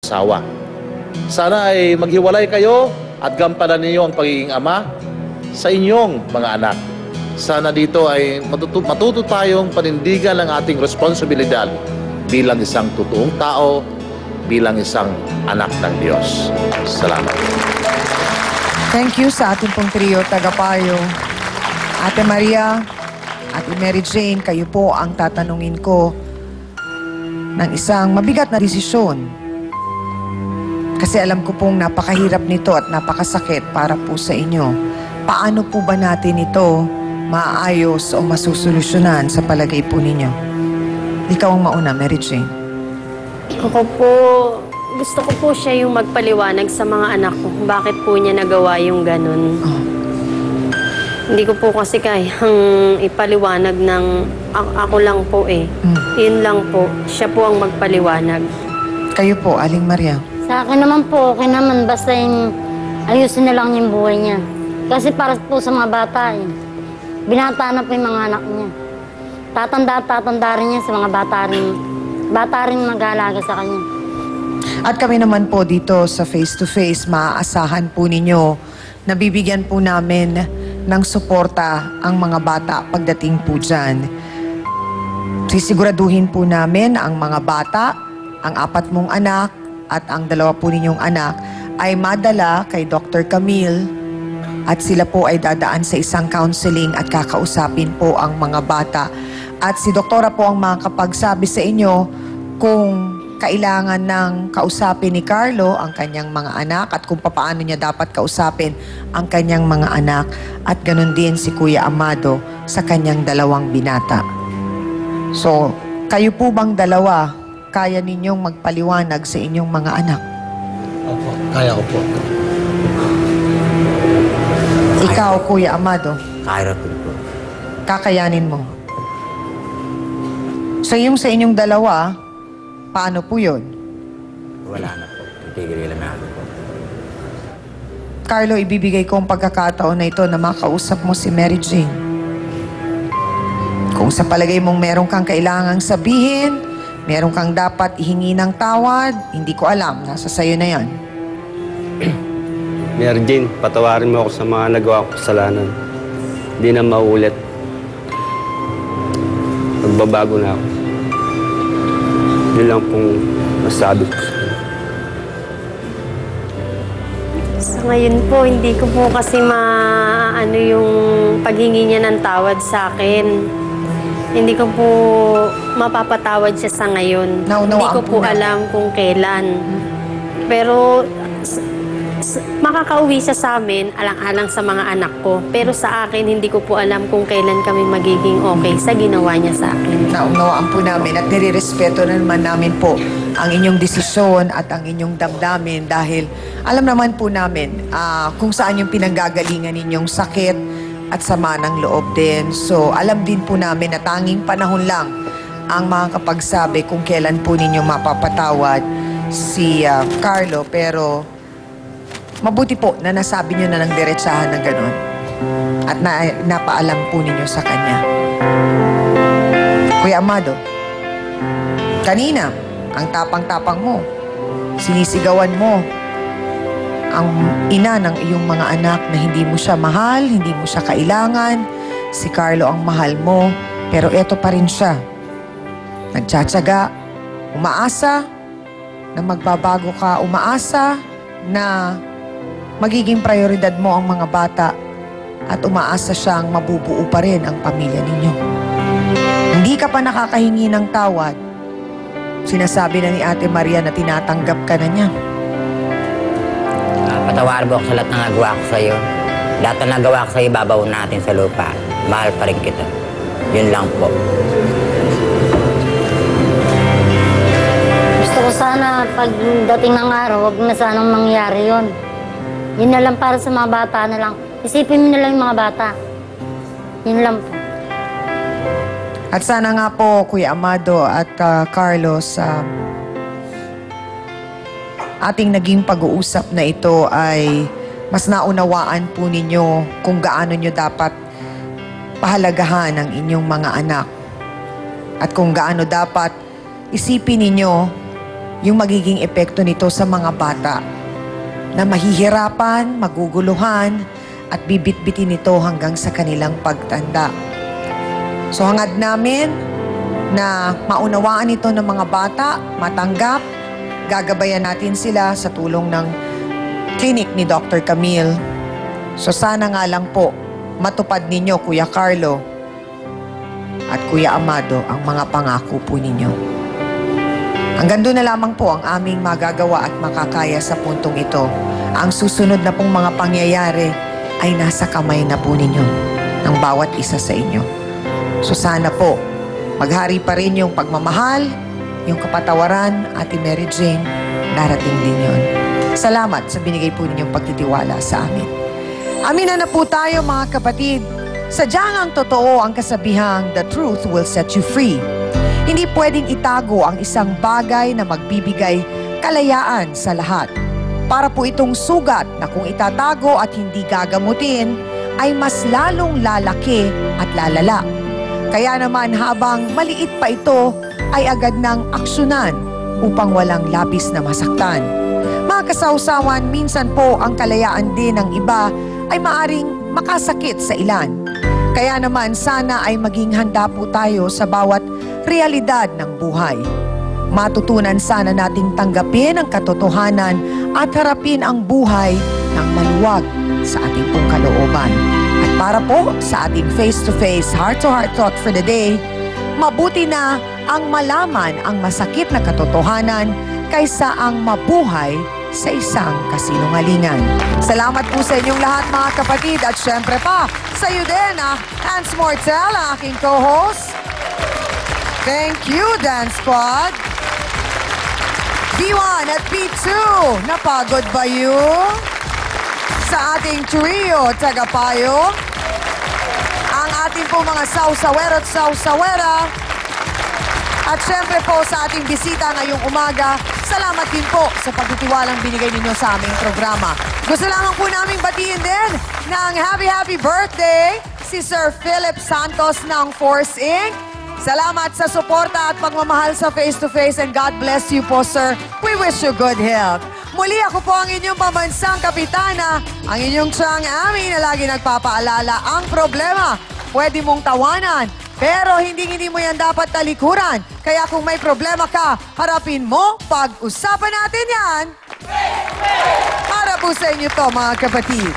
asawa. Sana ay maghiwalay kayo at gampanan ninyo ang pagiging ama sa inyong mga anak. Sana dito ay matuto tayong panindigan ang ating responsibilidad bilang isang totoong tao, bilang isang anak ng Diyos. Salamat. Thank you sa ating pong trio, tagapayo. Ate Maria, Ate Mary Jane, kayo po ang tatanungin ko ng isang mabigat na desisyon. Kasi alam ko pong napakahirap nito at napakasakit para po sa inyo. Paano po ba natin ito maayos o masusolusyonan sa palagay po ninyo? Ikaw ang mauna, Mary Jane. Gusto ko po siya yung magpaliwanag sa mga anak ko. Bakit po niya nagawa yung ganun? Oh. Hindi ko po kasi kayang ipaliwanag ng ako lang po eh. Yun lang po. Siya po ang magpaliwanag. Kayo po, Aling Maria. Sa akin naman po, okay naman. Basta yung ayusin na lang yung buhay niya. Kasi para po sa mga bata eh. Binata na po yung mga anak niya. Tatanda rin niya sa mga bata rin mag-aalaga sa kanya. At kami naman po dito sa face-to-face, maaasahan po ninyo na bibigyan po namin ng suporta ang mga bata pagdating po dyan. Sisiguraduhin po namin ang mga bata, ang 4 mong anak at ang 2 po ninyong anak ay madala kay Dr. Camille at sila po ay dadaan sa isang counseling at kakausapin po ang mga bata. At si Doktora po ang makakapagsabi sa inyo kung kailangan ng kausapin ni Carlo ang kanyang mga anak at kung paano niya dapat kausapin ang kanyang mga anak. At ganun din si Kuya Amado sa kanyang 2 binata. So, kayo po bang dalawa, kaya ninyong magpaliwanag sa inyong mga anak? Opo, kaya ko po. Ikaw, Kuya Amado, Kaya ko po. kakayanin mo. So, yung sa inyong 2, paano po yun? Wala na po. Titigil lang ako po. Carlo, ibibigay ko ang pagkakataon na ito na makausap mo si Mary Jane. Kung sa palagay mong meron kang kailangang sabihin, meron kang dapat ihingi ng tawad, hindi ko alam. Nasa sayo na yan. Mary Jane, patawarin mo ako sa mga nagawa ko kasalanan. Hindi na maulit. Magbabago na ako. Yun lang pong masabi ko sa inyo. Sa ngayon po, hindi ko po kasi maano yung paghingi niya ng tawad sa akin. Hindi ko po mapapatawad siya sa ngayon. Naunawaan Hindi ko po po na. alam kung kailan. Pero makakauwi siya sa amin, alang-alang sa mga anak ko. Pero sa akin, hindi ko po alam kung kailan kami magiging okay sa ginawa niya sa akin. Naunawaan po namin at nire-respeto na naman namin po ang inyong desisyon at ang inyong damdamin dahil alam naman po namin kung saan yung pinanggagalingan ninyong sakit at sama ng loob din. So, alam din po namin na tanging panahon lang ang makakapagsabi kung kailan po ninyo mapapatawad si Carlo. Pero, mabuti po na nasabi nyo na ng diretsahan ng ganun at napaalam po ninyo sa kanya. Kuya Amado, kanina, ang tapang-tapang mo, sinisigawan mo ang ina ng iyong mga anak na hindi mo siya mahal, hindi mo siya kailangan. Si Carlo ang mahal mo, pero eto pa rin siya. Nagtsatsaga, umaasa na magbabago ka, umaasa na magiging prioridad mo ang mga bata at umaasa siyang mabubuo pa rin ang pamilya ninyo. Hindi ka pa nakakahingi ng tawad. Sinasabi na ni Ate Maria na tinatanggap ka na niya. Patawarin mo ako sa lahat ng nagawa ko sa'yo. Lahat na nagawa ko sa'yo, babaw natin sa lupa. Mahal pa rin kita. Yun lang po. Gusto ko sana pagdating ng araw, huwag na sanang mangyari yun. Yun na lang para sa mga bata na lang. Isipin mo na lang yung mga bata. Yun lang po. At sana nga po, Kuya Amado at Carlos, ating naging pag-uusap na ito ay mas naunawaan po ninyo kung gaano nyo dapat pahalagahan ang inyong mga anak at kung gaano dapat isipin ninyo yung magiging epekto nito sa mga bata na mahihirapan, maguguluhan, at bibit-bitin ito hanggang sa kanilang pagtanda. So hangad namin na maunawaan ito ng mga bata, matanggap, gagabayan natin sila sa tulong ng clinic ni Dr. Camille. So sana nga lang po, matupad ninyo, Kuya Carlo at Kuya Amado, ang mga pangako po ninyo. Hanggang doon na lamang po ang aming magagawa at makakaya sa puntong ito. Ang susunod na pong mga pangyayari ay nasa kamay na po ninyo ng bawat isa sa inyo. So sana po, maghari pa rin yung pagmamahal, yung kapatawaran, Ate Mary Jane, darating din yun. Salamat sa binigay po ninyong pagtitiwala sa amin. Aminin na po tayo mga kapatid, sadyang ang totoo ang kasabihang, the truth will set you free. Hindi pwedeng itago ang isang bagay na magbibigay kalayaan sa lahat. Para po itong sugat na kung itatago at hindi gagamutin, ay mas lalong lalaki at lalala. Kaya naman habang maliit pa ito, ay agad ng aksyonan upang walang labis na masaktan. Mga kasawsawan, minsan po ang kalayaan din ng iba ay maaring makasakit sa ilan. Kaya naman sana ay maging handa po tayo sa bawat realidad ng buhay. Matutunan sana nating tanggapin ang katotohanan at harapin ang buhay ng maluwag sa ating pong kalooban. At para po sa ating face-to-face, heart-to-heart thought for the day, mabuti na ang malaman ang masakit na katotohanan kaysa ang mabuhay sa isang kasinungalingan. Salamat po sa inyong lahat mga kapatid at syempre pa sa iyo din, Hans Mortel, ang aking co-host. Thank you, Dance Squad. B1 at B2, napagod ba you? Sa ating trio, tagapayo, ang ating po mga sausawero at sausawera, at syempre po sa ating bisita ngayong umaga, salamat din po sa pagtitiwalang binigay ninyo sa aming programa. Gusto lamang po naming batiin din ng happy birthday si Sir Philip Santos ng Force Inc. Salamat sa suporta at pagmamahal sa face-to-face and God bless you po, sir. We wish you good health. Muli ako po ang inyong pambansang kapitana, ang inyong Chang Ami na lagi nagpapaalala ang problema. Pwede mong tawanan, pero hindi mo yan dapat talikuran. Kaya kung may problema ka, harapin mo, pag-usapan natin yan. Para po sa inyo to, mga kapatid.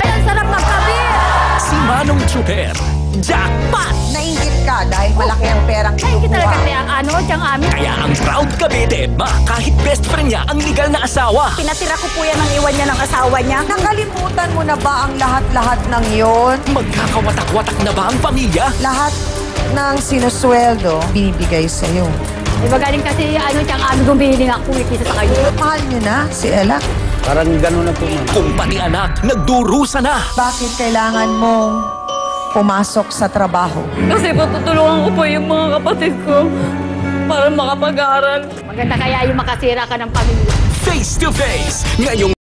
Ay, ang sarap magkabit! Si Manong Chuper, jackpot! Nainggit ka dahil malaki ang perang Ay, hindi talaga kinukuha. kaya ang ano, diyang amin. Kaya ang proud kabete, kahit best friend niya ang legal na asawa. Pinatira ko po yan ang iwan niya ng asawa niya. Nakalimutan mo na ba ang lahat-lahat ng yon? Magkakawatak-watak na ba ang pamilya? Lahat ng sinusweldo binibigay sa'yo. Diba galing kasi ano, diyang amin bumili nga ako kisa sa kayo. Mahal niyo na si Ella. Parang gano'n na po, ma'am. Kung pati anak, nagdurusa na. Bakit kailangan mong pumasok sa trabaho? Kasi po tutulungan ko po yung mga kapatid ko para makapag-aral. Maganda kaya yung makasira ka ng pamilya. Face to face, ngayong